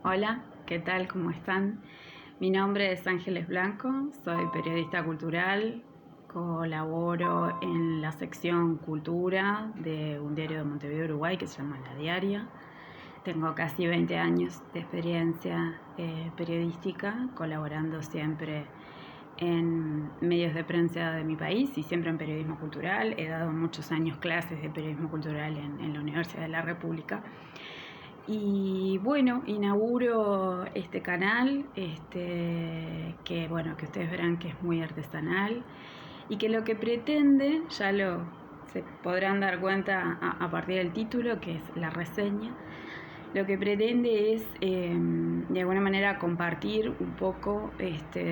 Hola, ¿qué tal? ¿Cómo están? Mi nombre es Ángeles Blanco, soy periodista cultural, colaboro en la sección Cultura de un diario de Montevideo, Uruguay, que se llama La Diaria. Tengo casi 20 años de experiencia periodística, colaborando siempre en medios de prensa de mi país y siempre en periodismo cultural. He dado muchos años clases de periodismo cultural en la Universidad de la República. Y bueno, inauguro este canal, que ustedes verán que es muy artesanal y que lo que pretende, se podrán dar cuenta a partir del título, que es la reseña. Lo que pretende es, de alguna manera, compartir un poco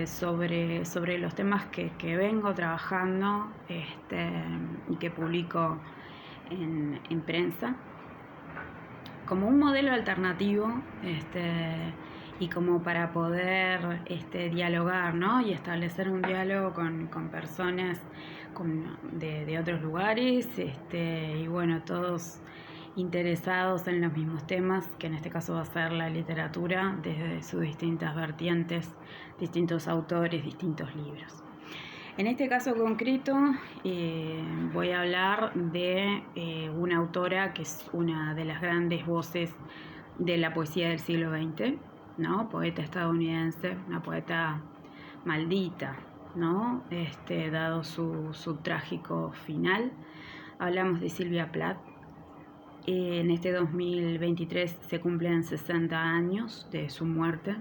sobre los temas que vengo trabajando y que publico en prensa, como un modelo alternativo y como para poder dialogar, ¿no? Y establecer un diálogo con personas de otros lugares y bueno, todos interesados en los mismos temas, que en este caso va a ser la literatura desde sus distintas vertientes, distintos autores, distintos libros. En este caso concreto voy a hablar de una autora que es una de las grandes voces de la poesía del siglo XX, ¿no? Poeta estadounidense, una poeta maldita, ¿no? Dado su trágico final. Hablamos de Sylvia Plath. En este 2023 se cumplen 60 años de su muerte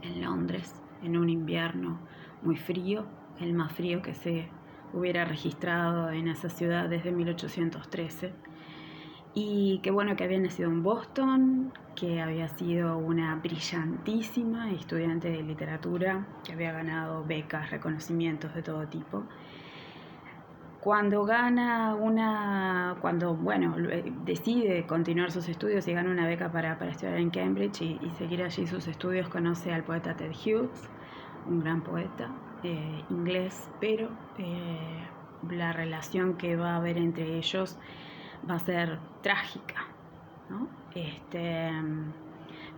en Londres, en un invierno muy frío, el más frío que se hubiera registrado en esa ciudad desde 1813. Y que bueno, que había nacido en Boston, que había sido una brillantísima estudiante de literatura, que había ganado becas, reconocimientos de todo tipo. Cuando decide continuar sus estudios y gana una beca para estudiar en Cambridge y seguir allí sus estudios, conoce al poeta Ted Hughes, un gran poeta inglés, pero la relación que va a haber entre ellos va a ser trágica, ¿no?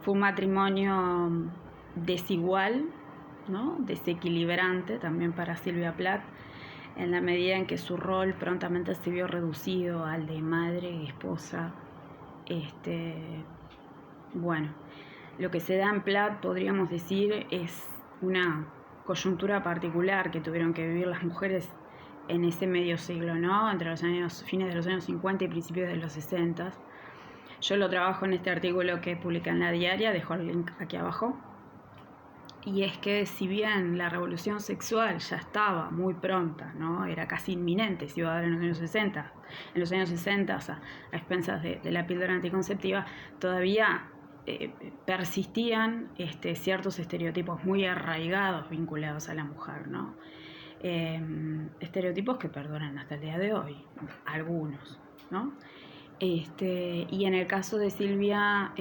Fue un matrimonio desigual, ¿no? Desequilibrante también para Sylvia Plath, en la medida en que su rol prontamente se vio reducido al de madre y esposa. Lo que se da en Plath, podríamos decir, es una coyuntura particular que tuvieron que vivir las mujeres en ese medio siglo, ¿no? Entre los fines de los años 50 y principios de los 60. Yo lo trabajo en este artículo que publica en La Diaria, dejo el link aquí abajo. Y es que si bien la revolución sexual ya estaba muy pronta, ¿no? Era casi inminente, se iba a dar en los años 60, a expensas de la píldora anticonceptiva, todavía persistían ciertos estereotipos muy arraigados vinculados a la mujer, ¿no? Estereotipos que perduran hasta el día de hoy, algunos, ¿no? Y en el caso de Sylvia,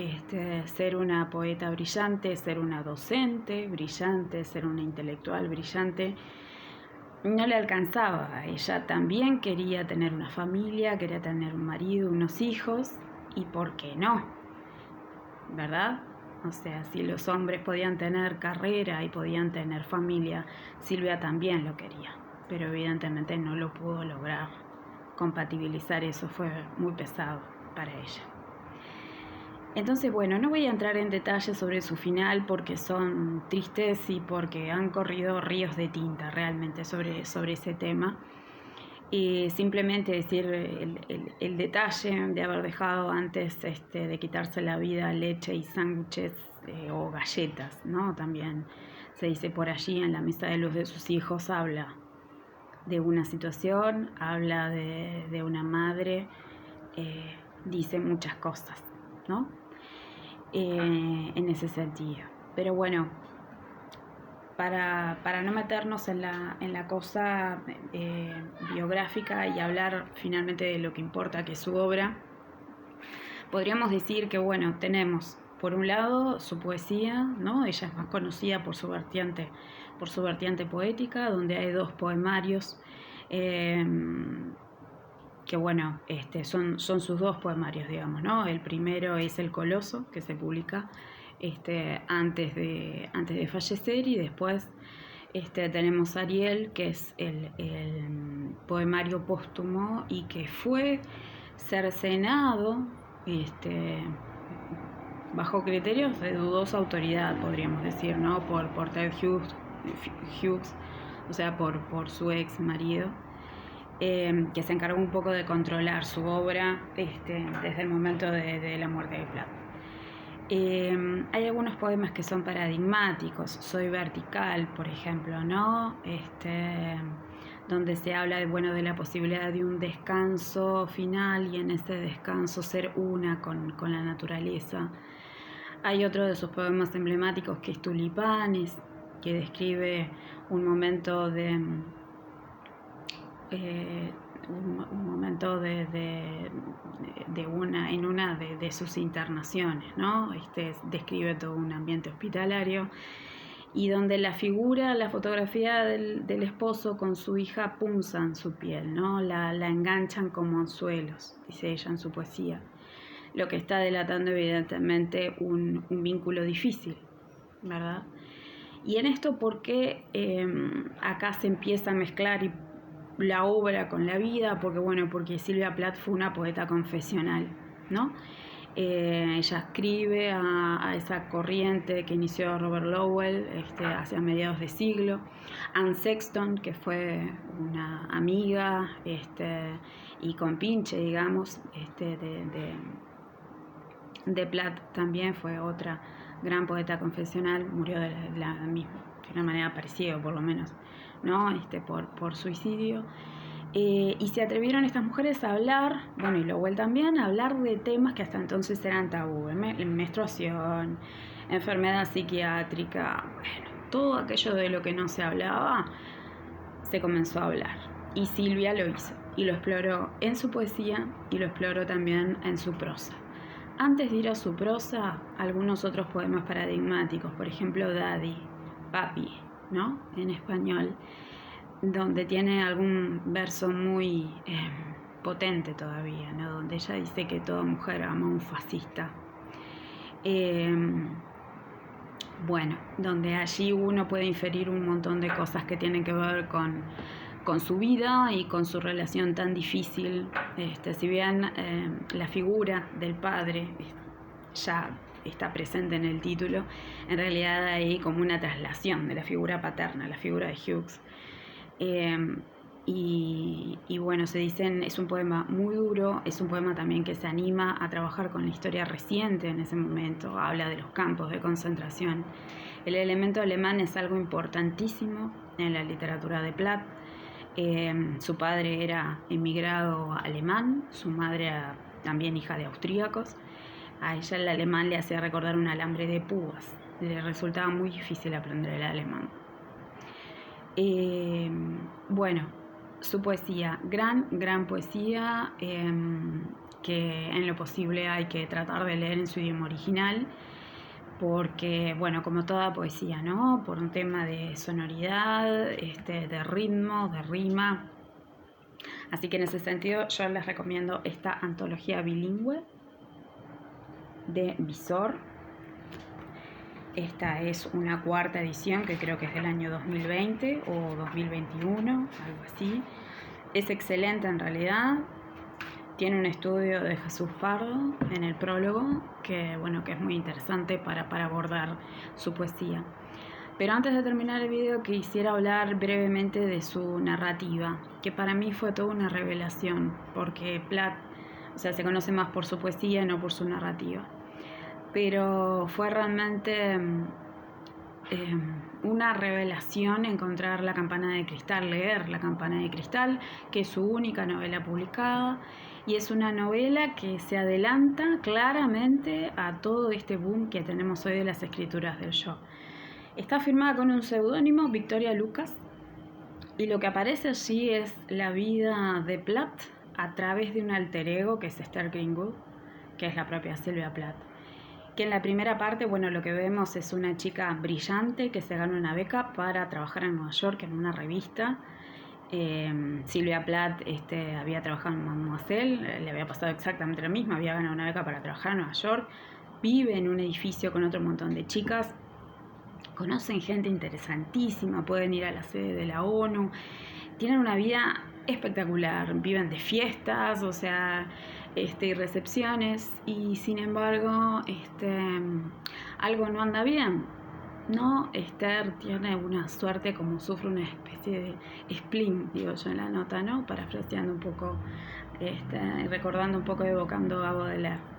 ser una poeta brillante, ser una docente brillante, ser una intelectual brillante, no le alcanzaba. Ella también quería tener una familia, quería tener un marido, unos hijos, y ¿por qué no? ¿Verdad? O sea, si los hombres podían tener carrera y podían tener familia, Sylvia también lo quería, pero evidentemente no lo pudo lograr. Compatibilizar eso fue muy pesado para ella. Entonces, bueno, no voy a entrar en detalles sobre su final porque son tristes y porque han corrido ríos de tinta realmente sobre ese tema. Y simplemente decir el detalle de haber dejado antes de quitarse la vida leche y sándwiches o galletas, ¿no? También se dice por allí en la mesa de luz de sus hijos, habla de una situación, habla de una madre, dice muchas cosas, ¿no? En ese sentido. Pero bueno, para no meternos en la cosa biográfica y hablar finalmente de lo que importa, que es su obra, podríamos decir que, bueno, tenemos por un lado su poesía, ¿no? Ella es más conocida por su vertiente poética, donde hay dos poemarios que bueno, son sus dos poemarios, digamos, ¿no? El primero es El Coloso, que se publica antes de fallecer, y después tenemos Ariel, que es el poemario póstumo y que fue cercenado bajo criterios de dudosa autoridad, podríamos decir, ¿no? Por Ted Hughes, o sea, por su ex marido, que se encargó un poco de controlar su obra desde el momento de la muerte de Plath. Hay algunos poemas que son paradigmáticos. Soy vertical, por ejemplo, ¿no? Donde se habla de la posibilidad de un descanso final y en ese descanso ser una con la naturaleza. Hay otro de sus poemas emblemáticos que es Tulipanes, que describe un momento de una de sus internaciones, ¿no? Describe todo un ambiente hospitalario y donde la fotografía del esposo con su hija punzan su piel, ¿no? La enganchan como anzuelos, dice ella en su poesía, lo que está delatando evidentemente un vínculo difícil, ¿verdad? Y en esto, ¿por qué acá se empieza a mezclar la obra con la vida? Porque Sylvia Plath fue una poeta confesional, ¿no? Ella escribe a esa corriente que inició Robert Lowell hacia mediados de siglo. Anne Sexton, que fue una amiga y compinche, digamos, de Plath, también fue otra gran poeta confesional, murió de una manera parecida, por lo menos, ¿no? Por suicidio. Y se atrevieron estas mujeres a hablar, y Lowell también, a hablar de temas que hasta entonces eran tabú: menstruación, enfermedad psiquiátrica, todo aquello de lo que no se hablaba, se comenzó a hablar. Y Silvia lo hizo, y lo exploró en su poesía, y lo exploró también en su prosa. Antes de ir a su prosa, algunos otros poemas paradigmáticos, por ejemplo, Daddy, Papi, ¿no? En español, donde tiene algún verso muy potente todavía, ¿no? Donde ella dice que toda mujer ama a un fascista. Donde allí uno puede inferir un montón de cosas que tienen que ver con su vida y con su relación tan difícil. Si bien la figura del padre ya está presente en el título, en realidad hay como una traslación de la figura paterna, la figura de Hughes. Se dicen, es un poema muy duro, es un poema también que se anima a trabajar con la historia reciente en ese momento, habla de los campos de concentración. El elemento alemán es algo importantísimo en la literatura de Plath. Su padre era emigrado alemán, su madre era también hija de austríacos. A ella el alemán le hacía recordar un alambre de púas, le resultaba muy difícil aprender el alemán. Su poesía, gran poesía, que en lo posible hay que tratar de leer en su idioma original, porque, como toda poesía, ¿no? Por un tema de sonoridad, de ritmo, de rima. Así que en ese sentido yo les recomiendo esta antología bilingüe de Visor. Esta es una cuarta edición que creo que es del año 2020 o 2021, algo así. Es excelente en realidad. Tiene un estudio de Jesús Pardo en el prólogo que es muy interesante para abordar su poesía. Pero antes de terminar el video quisiera hablar brevemente de su narrativa, que para mí fue toda una revelación, porque Plath, se conoce más por su poesía y no por su narrativa. Pero fue realmente una revelación encontrar La campana de cristal, leer La campana de cristal, que es su única novela publicada, y es una novela que se adelanta claramente a todo este boom que tenemos hoy de las escrituras del yo. Está firmada con un seudónimo, Victoria Lucas, y lo que aparece allí es la vida de Plath a través de un alter ego que es Esther Greenwood, que es la propia Sylvia Plath. Que en la primera parte, lo que vemos es una chica brillante que se gana una beca para trabajar en Nueva York en una revista. Sylvia Plath había trabajado en Mademoiselle, le había pasado exactamente lo mismo, había ganado una beca para trabajar en Nueva York, vive en un edificio con otro montón de chicas, conocen gente interesantísima, pueden ir a la sede de la ONU, tienen una vida espectacular, viven de fiestas, o sea, y recepciones, y sin embargo, algo no anda bien, ¿no? Esther tiene una suerte, como sufre una especie de spleen, digo yo en la nota, ¿no? Parafraseando un poco, recordando un poco, evocando a Baudelaire.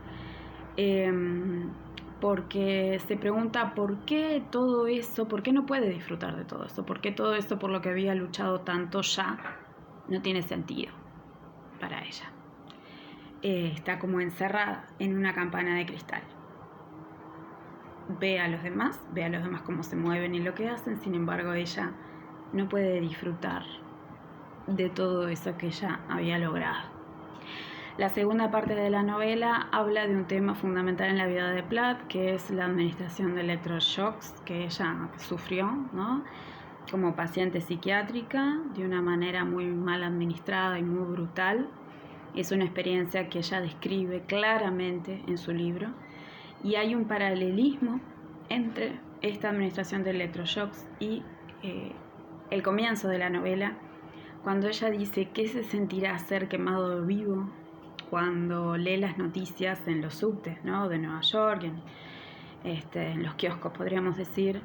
Porque se pregunta por qué todo eso, por qué no puede disfrutar de todo eso, por qué todo esto por lo que había luchado tanto ya no tiene sentido para ella. Está como encerrada en una campana de cristal. Ve a los demás cómo se mueven y lo que hacen, sin embargo ella no puede disfrutar de todo eso que ella había logrado. La segunda parte de la novela habla de un tema fundamental en la vida de Plath, que es la administración de electroshocks que ella sufrió, ¿no? Como paciente psiquiátrica, de una manera muy mal administrada y muy brutal. Es una experiencia que ella describe claramente en su libro. Y hay un paralelismo entre esta administración de electroshocks y el comienzo de la novela, cuando ella dice que se sentirá ser quemado vivo cuando lee las noticias en los subtes, ¿no? De Nueva York, en los kioscos, podríamos decir,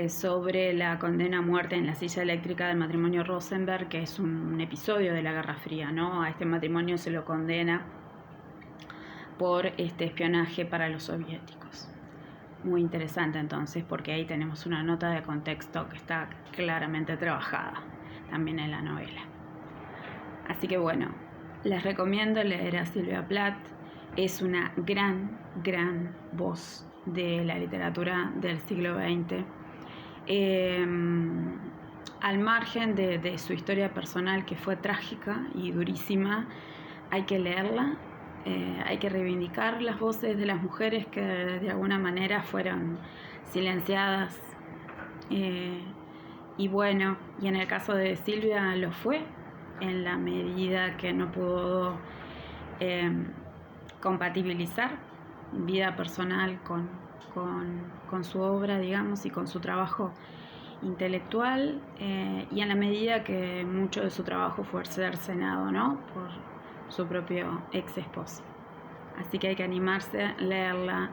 sobre la condena a muerte en la silla eléctrica del matrimonio Rosenberg, que es un episodio de la Guerra Fría, ¿no? A este matrimonio se lo condena por espionaje para los soviéticos. Muy interesante entonces, porque ahí tenemos una nota de contexto que está claramente trabajada también en la novela. Así que bueno, les recomiendo leer a Sylvia Plath. Es una gran voz de la literatura del siglo XX. Al margen de su historia personal, que fue trágica y durísima, hay que leerla. Hay que reivindicar las voces de las mujeres que de alguna manera fueron silenciadas. Y bueno, y en el caso de Silvia lo fue, en la medida que no pudo compatibilizar vida personal con su obra, digamos, y con su trabajo intelectual, y en la medida que mucho de su trabajo fue cercenado, ¿no? Por su propio ex esposo. Así que hay que animarse a leerla,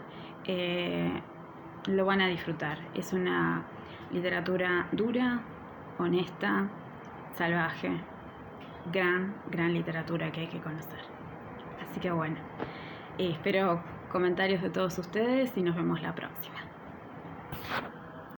lo van a disfrutar. Es una literatura dura, honesta, salvaje, gran literatura que hay que conocer. Así que bueno, espero comentarios de todos ustedes y nos vemos la próxima.